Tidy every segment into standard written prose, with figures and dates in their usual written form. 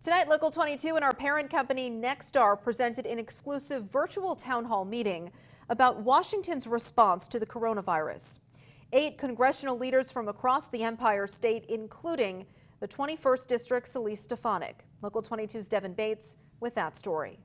Tonight, Local 22 and our parent company Nexstar presented an exclusive virtual town hall meeting about Washington's response to the coronavirus. 8 congressional leaders from across the Empire State, including the 21st District's Elise Stefanik. Local 22's Devin Bates with that story.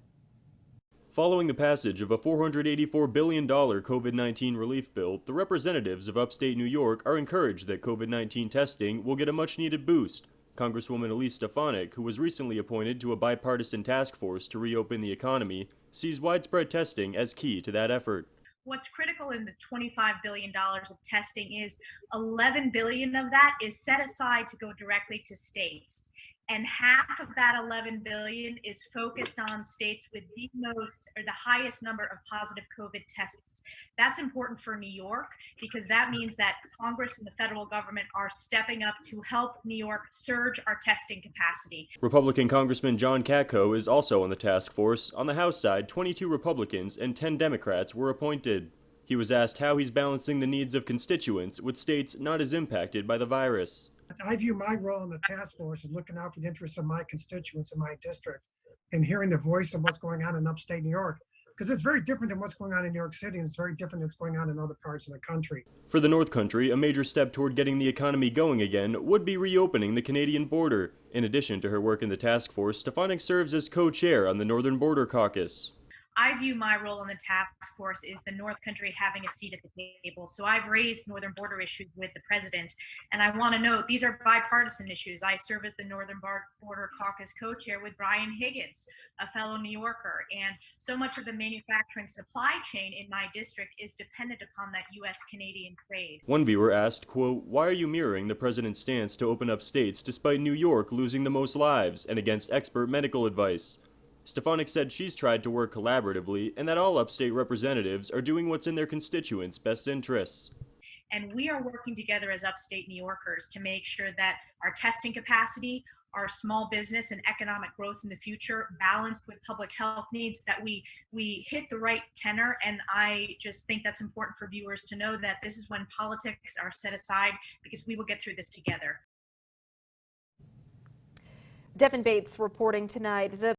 Following the passage of a $484 billion COVID-19 relief bill, the representatives of upstate New York are encouraged that COVID-19 testing will get a much-needed boost. Congresswoman Elise Stefanik, who was recently appointed to a bipartisan task force to reopen the economy, sees widespread testing as key to that effort. What's critical in the $25 billion of testing is $11 billion of that is set aside to go directly to states. And half of that $11 billion is focused on states with the most or the highest number of positive COVID tests. That's important for New York because that means that Congress and the federal government are stepping up to help New York surge our testing capacity. Republican Congressman John Katko is also on the task force. On the House side, 22 Republicans and 10 Democrats were appointed. He was asked how he's balancing the needs of constituents with states not as impacted by the virus. I view my role in the task force as looking out for the interests of my constituents in my district and hearing the voice of what's going on in upstate New York, because it's very different than what's going on in New York City, and it's very different than what's going on in other parts of the country. For the North Country, a major step toward getting the economy going again would be reopening the Canadian border. In addition to her work in the task force, Stefanik serves as co-chair on the Northern Border Caucus. I view my role in the task force is the North Country having a seat at the table. So I've raised northern border issues with the president. And I want to note these are bipartisan issues. I serve as the Northern Border Caucus co-chair with Brian Higgins, a fellow New Yorker. And so much of the manufacturing supply chain in my district is dependent upon that U.S.-Canadian trade. One viewer asked, quote, "Why are you mirroring the president's stance to open up states despite New York losing the most lives and against expert medical advice?" Stefanik said she's tried to work collaboratively and that all upstate representatives are doing what's in their constituents' best interests. And we are working together as upstate New Yorkers to make sure that our testing capacity, our small business and economic growth in the future, balanced with public health needs, that we hit the right tenor. And I just think that's important for viewers to know that this is when politics are set aside, because we will get through this together. Devin Bates reporting tonight.